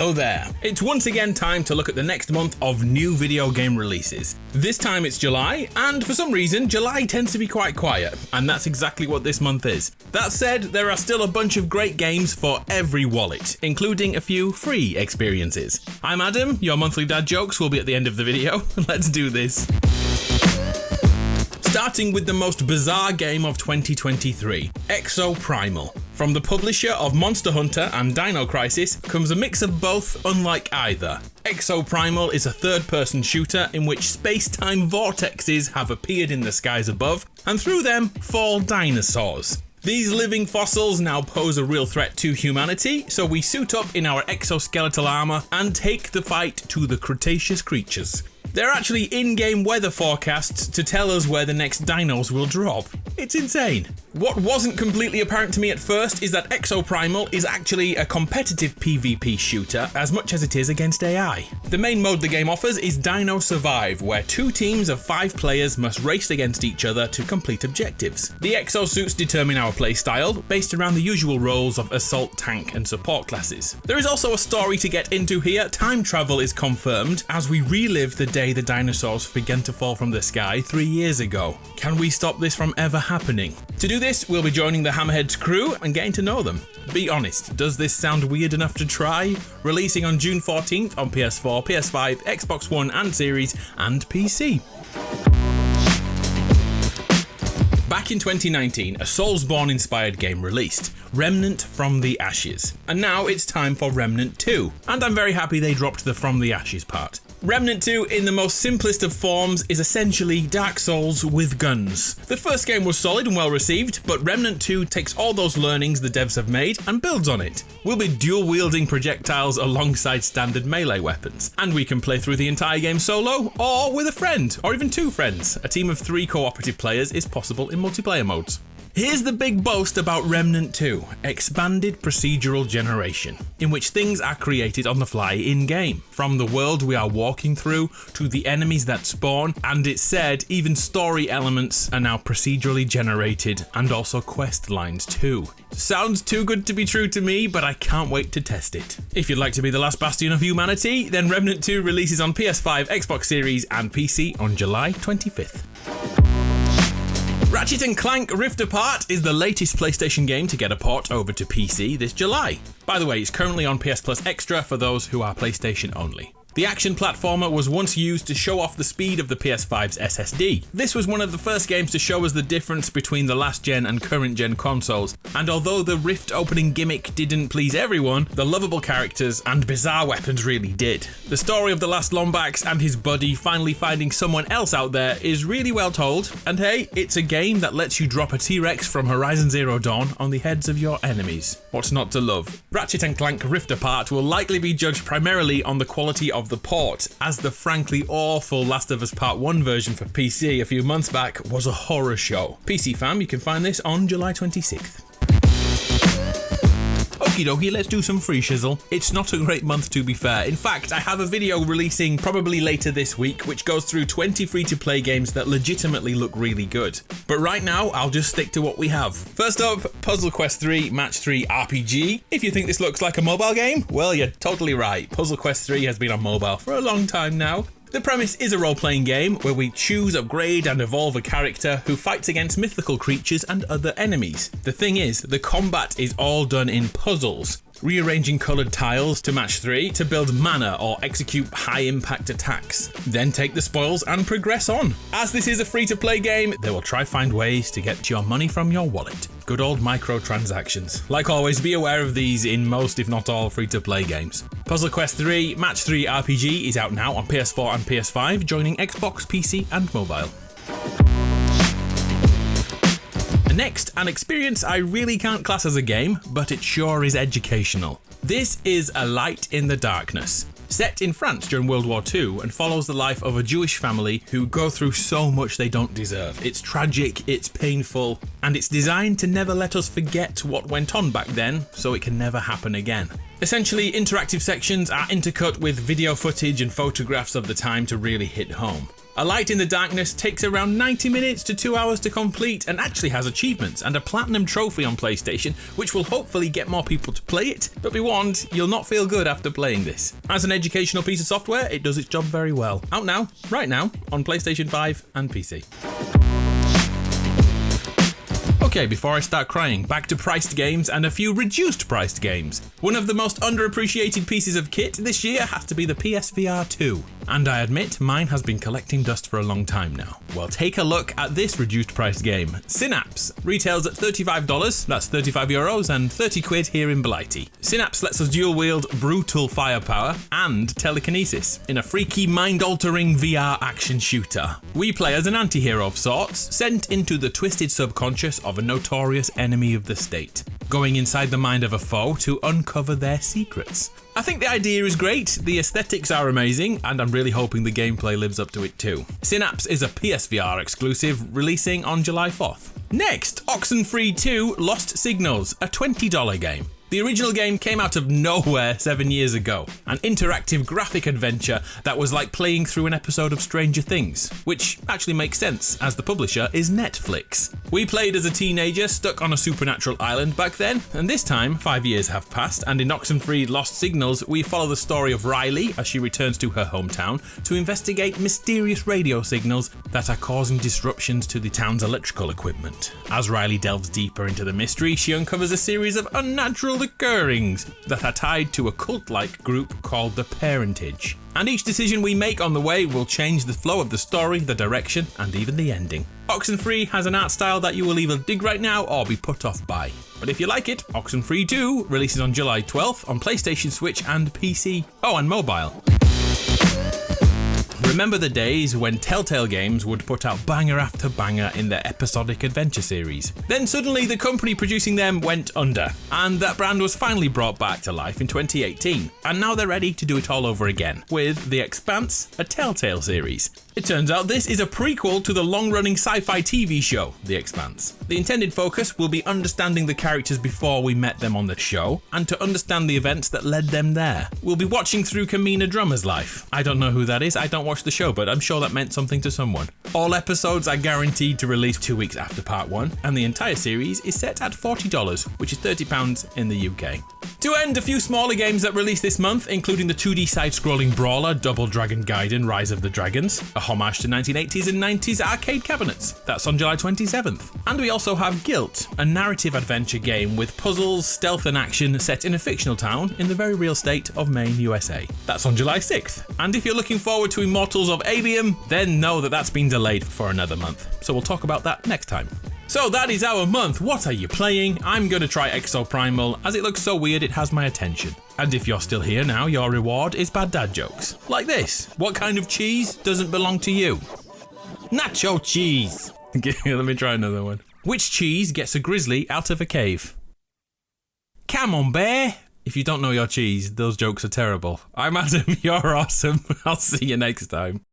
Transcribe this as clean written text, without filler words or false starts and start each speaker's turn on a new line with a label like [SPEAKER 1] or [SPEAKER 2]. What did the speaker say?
[SPEAKER 1] Hello there. It's once again time to look at the next month of new video game releases. This time it's July, and for some reason July tends to be quite quiet, and that's exactly what this month is. That said, there are still a bunch of great games for every wallet, including a few free experiences. I'm Adam, your monthly dad jokes will be at the end of the video. Let's do this. Starting with the most bizarre game of 2023, Exoprimal. From the publisher of Monster Hunter and Dino Crisis comes a mix of both, unlike either. Exoprimal is a third-person shooter in which space-time vortexes have appeared in the skies above, and through them fall dinosaurs. These living fossils now pose a real threat to humanity, so we suit up in our exoskeletal armor and take the fight to the Cretaceous creatures. There are actually in-game weather forecasts to tell us where the next dinos will drop. It's insane. What wasn't completely apparent to me at first is that Exoprimal is actually a competitive PvP shooter as much as it is against AI. The main mode the game offers is Dino Survive, where 2 teams of 5 players must race against each other to complete objectives. The exosuits determine our playstyle, based around the usual roles of assault, tank and support classes. There is also a story to get into here. Time travel is confirmed as we relive the day the dinosaurs began to fall from the sky 3 years ago. Can we stop this from ever happening? To do this, we'll be joining the Hammerheads crew and getting to know them. Be honest, does this sound weird enough to try? Releasing on June 14th on PS4, PS5, Xbox One and Series, and PC. Back in 2019, a Soulsborne-inspired game released, Remnant from the Ashes. And now it's time for Remnant 2, and I'm very happy they dropped the From the Ashes part. Remnant 2, in the most simplest of forms, is essentially Dark Souls with guns. The first game was solid and well received, but Remnant 2 takes all those learnings the devs have made and builds on it. We'll be dual-wielding projectiles alongside standard melee weapons, and we can play through the entire game solo, or with a friend, or even 2 friends. A team of 3 cooperative players is possible in multiplayer modes. Here's the big boast about Remnant 2, expanded procedural generation, in which things are created on the fly in-game. From the world we are walking through, to the enemies that spawn, and it's said even story elements are now procedurally generated, and also quest lines too. Sounds too good to be true to me, but I can't wait to test it. If you'd like to be the last bastion of humanity, then Remnant 2 releases on PS5, Xbox Series and PC on July 25th. Ratchet and Clank Rift Apart is the latest PlayStation game to get a port over to PC this July. By the way, it's currently on PS Plus Extra for those who are PlayStation only. The action platformer was once used to show off the speed of the PS5's SSD. This was one of the first games to show us the difference between the last gen and current gen consoles, and although the Rift opening gimmick didn't please everyone, the lovable characters and bizarre weapons really did. The story of the last Lombax and his buddy finally finding someone else out there is really well told, and hey, it's a game that lets you drop a T-Rex from Horizon Zero Dawn on the heads of your enemies. What's not to love? Ratchet and Clank Rift Apart will likely be judged primarily on the quality of the port, as the frankly awful Last of Us Part 1 version for PC a few months back was a horror show. PC fam, you can find this on July 26th. Okie dokie, let's do some free shizzle. It's not a great month to be fair. In fact, I have a video releasing probably later this week which goes through 20 free-to-play games that legitimately look really good. But right now, I'll just stick to what we have. First up, Puzzle Quest 3 Match 3 RPG. If you think this looks like a mobile game, well, you're totally right. Puzzle Quest 3 has been on mobile for a long time now. The premise is a role-playing game where we choose, upgrade and evolve a character who fights against mythical creatures and other enemies. The thing is, the combat is all done in puzzles, rearranging coloured tiles to match 3 to build mana or execute high-impact attacks. Then take the spoils and progress on. As this is a free-to-play game, they will try find ways to get your money from your wallet. Good old microtransactions. Like always, be aware of these in most, if not all, free-to-play games. Puzzle Quest 3 Match 3 RPG is out now on PS4 and PS5, joining Xbox, PC and mobile. Next, an experience I really can't class as a game, but it sure is educational. This is A Light in the Darkness. Set in France during World War II and follows the life of a Jewish family who go through so much they don't deserve. It's tragic, it's painful, and it's designed to never let us forget what went on back then, so it can never happen again. Essentially, interactive sections are intercut with video footage and photographs of the time to really hit home. A Light in the Darkness takes around 90 minutes to 2 hours to complete and actually has achievements and a platinum trophy on PlayStation, which will hopefully get more people to play it, but be warned, you'll not feel good after playing this. As an educational piece of software, it does its job very well. Out now, right now, on PlayStation 5 and PC. Okay, before I start crying, back to priced games and a few reduced priced games. One of the most underappreciated pieces of kit this year has to be the PSVR 2. And I admit, mine has been collecting dust for a long time now. Well, take a look at this reduced priced game. Synapse retails at $35, that's €35, and 30 quid here in Blighty. Synapse lets us dual wield brutal firepower and telekinesis in a freaky mind-altering VR action shooter. We play as an anti-hero of sorts, sent into the twisted subconscious of a notorious enemy of the state, going inside the mind of a foe to uncover their secrets. I think the idea is great, the aesthetics are amazing, and I'm really hoping the gameplay lives up to it too. Synapse is a PSVR exclusive, releasing on July 4th. Next, Oxenfree 2 Lost Signals, a $20 game. The original game came out of nowhere 7 years ago, an interactive graphic adventure that was like playing through an episode of Stranger Things, which actually makes sense as the publisher is Netflix. We played as a teenager stuck on a supernatural island back then, and this time 5 years have passed, and in Oxenfree Lost Signals we follow the story of Riley as she returns to her hometown to investigate mysterious radio signals that are causing disruptions to the town's electrical equipment. As Riley delves deeper into the mystery, she uncovers a series of unnatural occurrings that are tied to a cult-like group called the Parentage. And each decision we make on the way will change the flow of the story, the direction, and even the ending. Oxenfree has an art style that you will either dig right now or be put off by. But if you like it, Oxenfree 2 releases on July 12th on PlayStation, Switch and PC. Oh, and mobile. Remember the days when Telltale games would put out banger after banger in their episodic adventure series. Then suddenly the company producing them went under, and that brand was finally brought back to life in 2018. And now they're ready to do it all over again, with The Expanse, a Telltale series. It turns out this is a prequel to the long-running sci-fi TV show, The Expanse. The intended focus will be understanding the characters before we met them on the show, and to understand the events that led them there. We'll be watching through Kamina Drummer's life. I don't know who that is, I don't watch the show, but I'm sure that meant something to someone. All episodes are guaranteed to release 2 weeks after part 1, and the entire series is set at $40, which is £30 in the UK. To end, a few smaller games that released this month, including the 2D side-scrolling brawler Double Dragon Gaiden Rise of the Dragons, a homage to 1980s and 90s arcade cabinets. That's on July 27th. And we also have GYLT, a narrative adventure game with puzzles, stealth and action set in a fictional town in the very real state of Maine, USA. That's on July 6th. And if you're looking forward to Immortals of Avium, then know that that's been delayed for another month. So we'll talk about that next time. So that is our month. What are you playing? I'm going to try Exoprimal, as it looks so weird it has my attention. And if you're still here now, your reward is bad dad jokes. Like this. What kind of cheese doesn't belong to you? Nacho cheese. Let me try another one. Which cheese gets a grizzly out of a cave? Camembert. If you don't know your cheese, those jokes are terrible. I'm Adam, you're awesome. I'll see you next time.